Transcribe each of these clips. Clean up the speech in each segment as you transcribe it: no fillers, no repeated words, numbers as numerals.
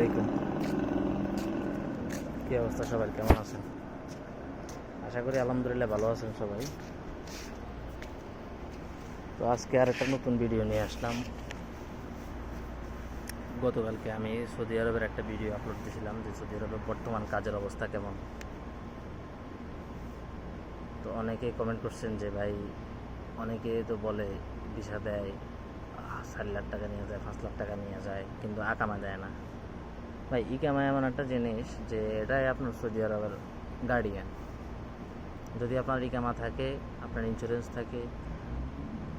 আলাইকুম। কি অবস্থা সবার, কেমন আছেন? আশা করি আলহামদুলিল্লাহ ভালো আছেন সবাই। তো আজকে আর একটা নতুন ভিডিও নিয়ে আসলাম। গতকালকে আমি সৌদি আরবের একটা ভিডিও আপলোড দিয়েছিলাম যে সৌদি আরবের বর্তমান কাজের অবস্থা কেমন। তো অনেকেই কমেন্ট করছেন যে ভাই, অনেকে তো বলে ভিসা দেয় 4 লাখ টাকা নিয়ে যায়, 5 লাখ টাকা নিয়ে যায়, কিন্তু আকামা দেয় না। ভাই, ইকামা এমন একটা জিনিস যে এটাই আপনার সৌদি আরবের গার্ডিয়ান। যদি আপনার ইকামা থাকে, আপনার ইন্স্যুরেন্স থাকে,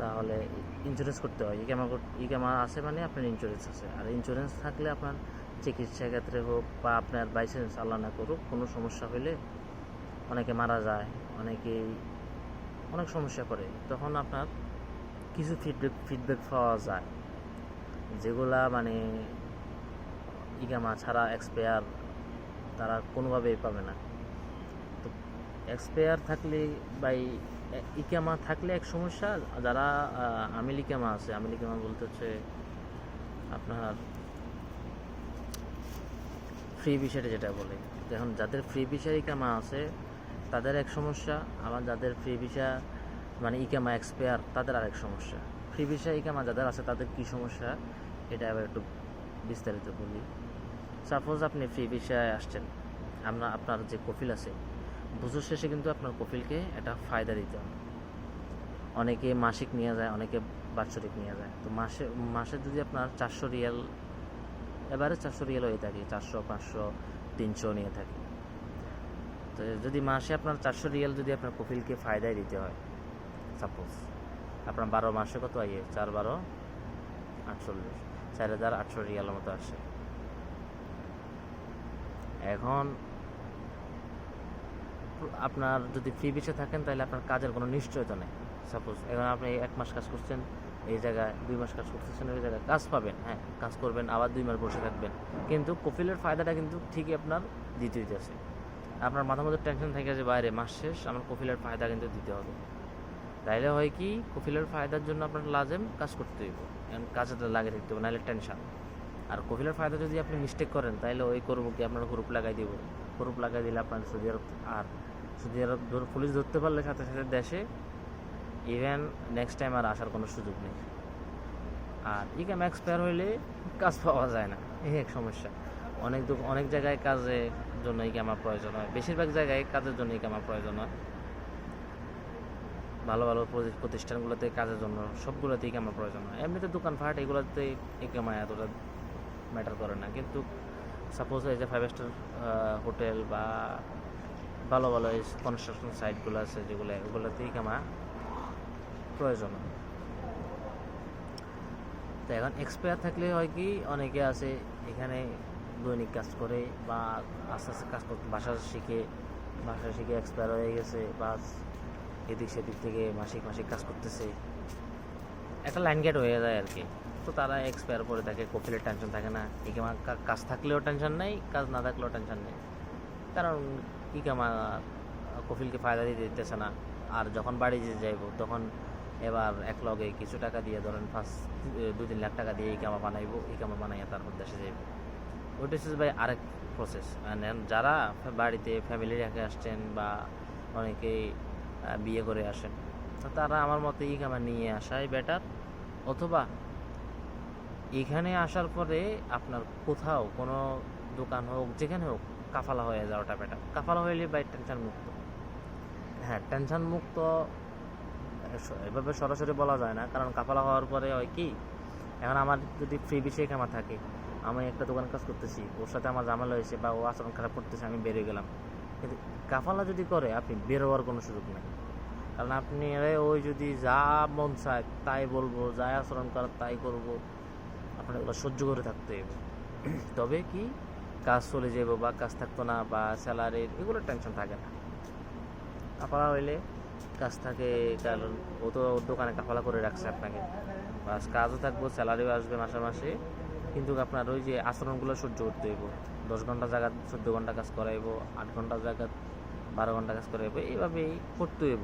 তাহলে ইন্স্যুরেন্স করতে হয়। ইকামা আছে মানে আপনার ইন্স্যুরেন্স আছে। আর ইন্স্যুরেন্স থাকলে আপনার চিকিৎসা ক্ষেত্রে হোক বা আপনার বাইসেন্স আল্লাহ না করুক কোনো সমস্যা হলে, অনেকে মারা যায়, অনেক সমস্যা করে, তখন আপনার কিছু ফিডব্যাক পাওয়া যায় যেগুলা মানে ইকামা ছাড়া এক্সপায়ার তারা কোনোভাবেই পাবে না। তো এক্সপায়ার থাকলে বা ইকামা থাকলে এক সমস্যা, যারা আমিল ইকামা আছে, আমিল ইকামা বলতে হচ্ছে আপনার ফ্রি ভিসাটা যেটা বলে। এখন যাদের ফ্রি ভিসার ইকামা আছে তাদের এক সমস্যা, আবার যাদের ফ্রি ভিসা মানে ইকামা এক্সপায়ার তাদের আরেক সমস্যা। ফ্রি ভিসা ইকামা যাদের আছে তাদের কী সমস্যা এটা আবার একটু বিস্তারিত বলি। সাপোজ আপনি ফ্রি ভিসায় আসছেন, আপনার যে কফিল আছে, বছর শেষে কিন্তু আপনার কফিলকে একটা ফায়দা দিতে হবে। অনেকে মাসিক নিয়ে যায়, অনেকে বাৎসরিক নিয়ে যায়। তো মাসে যদি আপনার 400 রিয়াল, এবারে 400 রিয়াল হয়ে থাকে, 400, 500, 300 নিয়ে থাকে। তো যদি মাসে আপনার 400 রিয়াল যদি আপনার কফিলকে ফায়দায় দিতে হয়, সাপোজ আপনার 12 মাসে কত আইয়ে, 4 12 48, 4800 রিয়ালের মতো আসে। এখন আপনার যদি ফ্রি ভিসা থাকেন তাহলে আপনার কাজের কোনো নিশ্চয়তা নেই। সাপোজ এখন আপনি 1 মাস কাজ করছেন এই জায়গায়, 2 মাস কাজ করতেছেন ওই জায়গায়, কাজ পাবেন, হ্যাঁ কাজ করবেন, আবার 2 মাস বসে থাকবেন, কিন্তু কফিলের ফায়দাটা কিন্তু ঠিকই আপনার দিতে হইতেছে। আপনার মাথার মধ্যে টেনশন থাকে যে বাইরে মাস শেষ, আমার কফিলের ফায়দা কিন্তু দিতে হবে। তাইলে হয় কি, কফিলের ফায়দার জন্য আপনার লাজেম কাজ করতে হইব, কাজে লাগে থাকতে হবে, নাহলে টেনশন। আর কফিলের ফায়দা যদি আপনি মিস্টেক করেন তাহলে ওই করবো কি, আপনার গ্রুপ লাগাই দিব। গ্রুপ লাগাই দিলে আপনার সৌদি আরব, আর সৌদি আরব পুলিশ ধরতে পারলে সাথে সাথে দেশে ইভেন নেক্সট টাইম আর আসার কোনো সুযোগ নেই। আর ইকাম এক্সপায়ার হইলে কাজ পাওয়া যায় না, এই এক সমস্যা। অনেক জায়গায় কাজের জন্য ইকামা প্রয়োজন হয়, বেশিরভাগ জায়গায় কাজের জন্য ইকামা প্রয়োজন হয়। ভালো ভালো প্রতিষ্ঠানগুলোতে কাজের জন্য সবগুলোতে ইকামা প্রয়োজন হয়। এমনিতে দোকানপাট এগুলোতে ইকামা এতটা ম্যাটার করে না, কিন্তু সাপোজ এই যে 5 স্টার হোটেল বা ভালো ভালো এই কনস্ট্রাকশন সাইটগুলো আছে ওগুলোতে ইকামা প্রয়োজন হয়। তো এখন এক্সপায়ার থাকলে হয় কি, অনেকে আছে এখানে দৈনিক কাজ করে বা আস্তে আস্তে কাজ করতে ভাষা শিখে এক্সপায়ার হয়ে গেছে, বা এদিক সেদিক থেকে মাসিক কাজ করতেছে, একটা লাইন গেট হয়ে যায় আর কি। তো তারা এক্সপায়ার করে থাকে, কফিলের টেনশন থাকে না, ইকামা কাজ থাকলেও টেনশন নেই, কাজ না থাকলেও টেনশন নেই, কারণ ইকামা কফিলকে ফায়দা দিয়ে দিতেছে না। আর যখন বাড়ি যাইব তখন এবার এক লগে কিছু টাকা দিয়ে, ধরেন 2-3 লাখ টাকা দিয়ে ইকামা বানাইয়া তারপর দেশে যাইব। ওইটা হচ্ছে ভাই আরেক প্রসেস। যারা বাড়িতে ফ্যামিলি রেখে আসছেন বা অনেকেই বিয়ে করে আসেন, তো তারা আমার মতে ইকামা নিয়ে আসাই বেটার। অথবা এখানে আসার পরে আপনার কোথাও কোনো দোকান হোক, যেখানে হোক, কাফালা হয়ে যাওয়াটা বেটার। কাফালা হইলে বাই টেনশন মুক্ত। হ্যাঁ, টেনশন মুক্ত এভাবে সরাসরি বলা যায় না, কারণ কাফালা হওয়ার পরে হয় কি, এখন আমার যদি ফ্রি বিষয়ে কামা থাকে, আমি একটা দোকান কাজ করতেছি, ওর সাথে আমার ঝামেলা হয়েছে বা ও আচরণ খারাপ করতেছে, আমি বেরিয়ে গেলাম। কিন্তু কাফালা যদি করে, আপনি বের হওয়ার কোনো সুযোগ নেই, কারণ আপনি ওই যদি যা মন চায় তাই বলবো, যা আচরণ করার তাই করবো, আপনার এগুলো সহ্য করে থাকতে হবে। তবে কি কাজ চলে যাব বা কাজ থাকতো না বা স্যালারির এগুলো টেনশন থাকে না। কাফালা হইলে কাজ থাকে, কারণ ও তো ওর দোকানে কাফালা করে রাখছে আপনাকে, বাস কাজও থাকবো, স্যালারিও আসবে মাসে, কিন্তু আপনার ওই যে আচরণগুলো সহ্য করতে হইব। 10 ঘন্টা জায়গা 14 ঘন্টা কাজ করাইব, 8 ঘন্টা জায়গা 12 ঘন্টা কাজ করাইব, এইভাবেই করতে হইব।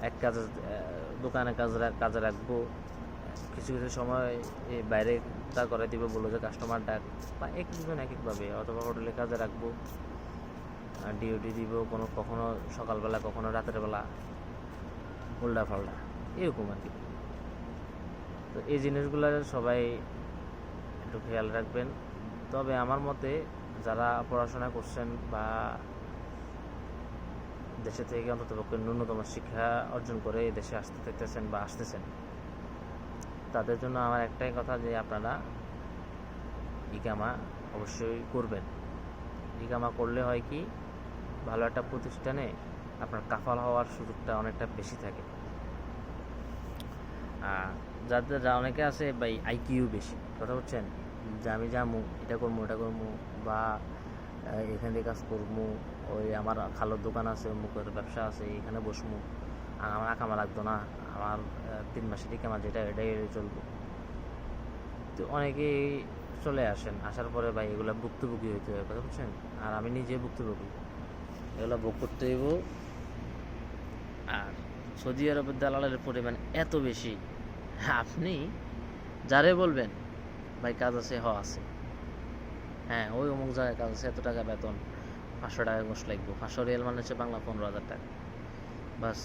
এক দোকানে কাজে রাখবো, কিছু কিছু সময় এই বাইরে তা করে দিবে, বললো যে কাস্টমার ডাক, বা এক একজন এক একভাবে, অথবা হোটেলে কাজে রাখবো, ডিউটি দিব, কখনো সকালবেলা কখনো রাতের বেলা, উল্টা পাল্টা এরকম আর কি। তো এই জিনিসগুলো সবাই একটু খেয়াল রাখবেন। তবে আমার মতে যারা পড়াশোনা করছেন বা দেশে থেকে অন্ততপক্ষে ন্যূনতম শিক্ষা অর্জন করে এই দেশে আসতে থাকতেছেন বা আসতেছেন, তাদের জন্য আমার একটাই কথা যে আপনারা ইকামা অবশ্যই করবেন। ইকামা করলে হয় কি, ভালো একটা প্রতিষ্ঠানে আপনার কাফাল হওয়ার সুযোগটা অনেকটা বেশি থাকে। যা অনেকে আছে ভাই আইকিউ বেশি, কথা বলছেন, যে আমি যাবো এটা করবো বা এখান থেকে কাজ করবো, ওই আমার খালোর দোকান আছে, মুখের ব্যবসা আছে, এখানে বসবো, আমার আকামা লাগতো না, আমার 3 মাসের ইকামা যেটা এটাই চলবো। তো অনেকেই চলে আসেন, আসার পরে ভাই এগুলো ভুক্তভোগী হইতে হয়, কথা বলছেন। আর আমি নিজে ভুক্তভোগী, এগুলো ভোগ করতে হইব। আর সৌদি আরবের দালালের পরিমাণ এত বেশি, আপনি যারে বলবেন ভাই কাজ আছে, আছে, হ্যাঁ ওই অমুক জায়গায় কাজ আছে, এত টাকা বেতন, 500 টাকা গোশ লাগবে, 500 রিয়াল মানে হচ্ছে বাংলা 15,000 টাকা, বাস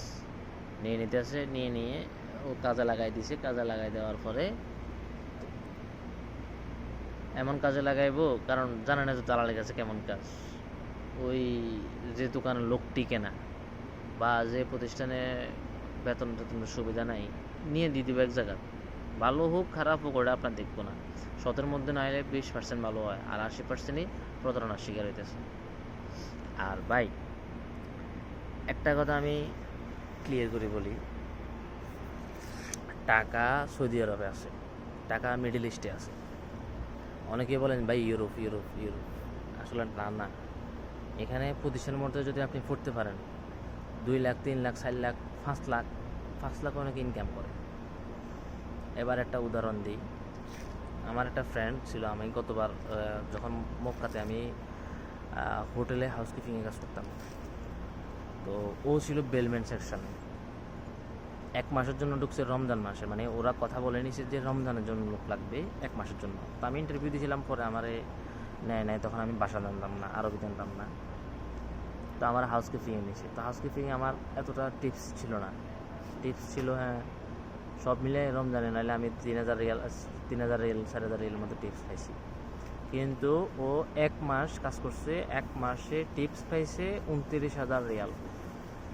নিয়ে নিতে আছে, নিয়ে ও কাজে লাগাই দিছে। কাজে লাগাই দেওয়ার পরে এমন কাজে লাগাইবো, কারণ জানে না যে দালালের কাছে কেমন কাজ, ওই যে দোকানের লোক টিকে না বা যে প্রতিষ্ঠানে বেতন সুবিধা নাই, নিয়ে দিয়ে দিব এক জায়গা, ভালো হোক খারাপ হোক ওটা আপনার দেখবো না। 100-এর মধ্যে না হলে 20% ভালো হয়, আর 80%ই প্রতারণার শিকার হইতেছে। আর ভাই একটা কথা আমি ক্লিয়ার করে বলি, টাকা সৌদি আরবে আছে, টাকা মিডল ইস্টে আছে। অনেকে বলেন ভাই ইউরোপ, আসলে না। এখানে প্রতিষ্ঠানের মধ্যে যদি আপনি পড়তে পারেন, 2 লাখ 3 লাখ 4 লাখ 5 লাখ অনেকে ইনকাম করে। এবার একটা উদাহরণ দিই, আমার একটা ফ্রেন্ড ছিল, আমি গতবার যখন মক্কাতে আমি হোটেলে হাউসকিপিংয়ে কাজ করতাম, তো ও ছিল বেলমেন সেকশনে। 1 মাসের জন্য ঢুকছে রমজান মাসে, মানে ওরা কথা বলে নিছে যে রমজানের জন্য লোক লাগবে 1 মাসের জন্য। তো আমি ইন্টারভিউ দিয়েছিলাম, পরে আমারে নেয়, তখন আমি বাসা জানতাম না, আরবি জানতাম না, তো আমার হাউসকিপিংয়ে নিয়েছে। তো হাউসকিপিংয়ে আমার এতটা টিপস ছিল না, টিপস ছিল হ্যাঁ সব মিলে রমজানে নাহলে আমি 3,000 রিয়াল 4,000 রিয়ালের মতো টিপস পাইছি। কিন্তু ও 1 মাস কাজ করছে, 1 মাসে টিপস পাইছে 29,000 রিয়াল।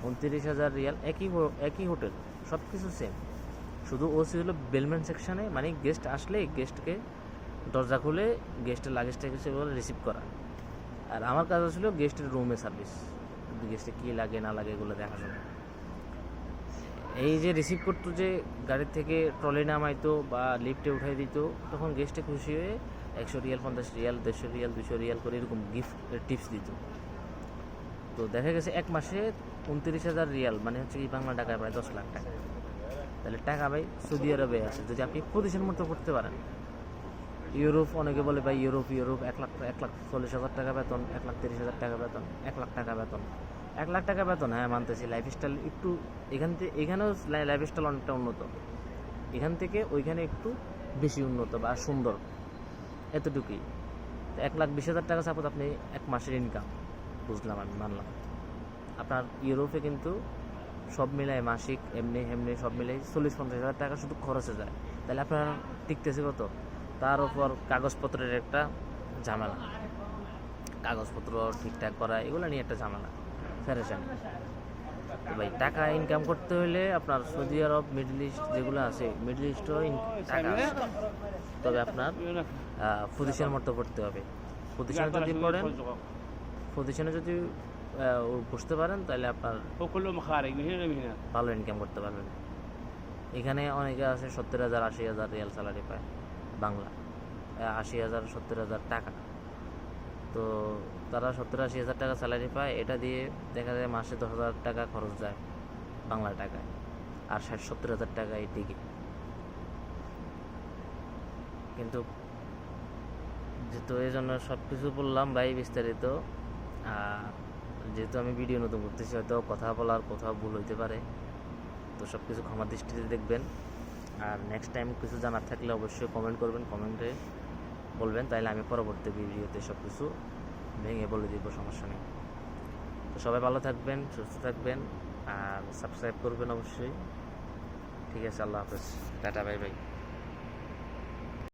29,000 রিয়াল, একই হোটেল, সব কিছু সেম, শুধু ও ছিল বেলমেন সেকশনে, মানে গেস্ট আসলে গেস্টকে দরজা খুলে গেস্টের লাগেজটাকে বলে রিসিভ করা। আর আমার কাজ ছিল গেস্টের রুমে সার্ভিস, গেস্টে কী লাগে না লাগে এগুলো দেখাশোনা। এই যে রিসিভ করতো, যে গাড়ির থেকে ট্রলি নামাইতো বা লিফটে উঠাই দিত, তখন গেস্টে খুশি হয়ে 100 রিয়াল 50 রিয়াল 150 রিয়াল 200 রিয়াল করে এরকম গিফট টিপস দিত। তো দেখা গেছে 1 মাসে 29,000 রিয়াল, মানে হচ্ছে কি বাংলা টাকায় প্রায় 10 লাখ টাকা। তাহলে টাকা ভাই সৌদি আরবে আছে, যদি আপনি প্রতিষ্ঠান মতো করতে পারেন। ইউরোপ, অনেকে বলে ভাই ইউরোপ 1,40,000 টাকা বেতন, 1,30,000 টাকা বেতন, 1 লাখ টাকা বেতন। 1 লাখ টাকা বেতন, হ্যাঁ মানতেছি, লাইফস্টাইল একটু এখানেও লাইফস্টাইল অনেকটা উন্নত, এখান থেকে ওইখানে একটু বেশি উন্নত বা সুন্দর, এতটুকুই। 1,20,000 টাকা সাপোজ আপনি 1 মাসের ইনকাম, বুঝলাম, আমি মানলাম। আপনার ইউরোপে কিন্তু সব মিলায় মাসিক এমনি সব মিলাই 40-50,000 টাকা শুধু খরচে যায়। তাহলে আপনার টিকতেছে কত? তার উপর কাগজপত্রের একটা ঝামেলা, কাগজপত্র ঠিকঠাক করা, এগুলো নিয়ে একটা ঝামেলা, ফেরেশানি। তো ভাই টাকা ইনকাম করতে হলে আপনার সৌদি আরব, মিডল ইস্ট যেগুলো আছে, মিডল ইস্টও টাকা আছে, তবে আপনার প্রতিষ্ঠানের মতো পড়তে হবে। প্রতিষ্ঠানে যদি বসতে পারেন, তাহলে আপনার ভালো ইনকাম করতে পারবেন। এখানে অনেকে আছে 70,000 80,000 রিয়াল স্যালারি পায়, বাংলা 80,000 70,000 টাকা। তো তারা 70-80,000 টাকা স্যালারি পায়, এটা দিয়ে দেখা যায় মাসে 10,000 টাকা খরচ যায় বাংলা টাকায়, আর 60-70,000 টাকা এই টিকে। কিন্তু যেহেতু এই জন্য সব কিছু বললাম ভাই বিস্তারিত, যেহেতু আমি ভিডিও নতুন করতেছি, হয়তো কথা বলার কোথাও ভুল হইতে পারে, তো সব কিছু ক্ষমা দৃষ্টিতে দেখবেন। আর নেক্সট টাইম কিছু জানার থাকলে অবশ্যই কমেন্ট করবেন, কমেন্টে বলবেন, তাইলে আমি পরবর্তী ভিডিওতে সব কিছু ভেঙে বলে দিব, সমস্যা নেই। তো সবাই ভালো থাকবেন, সুস্থ থাকবেন, আর সাবস্ক্রাইব করবেন অবশ্যই। ঠিক আছে, আল্লাহ হাফেজ, টাটা, বাই বাই।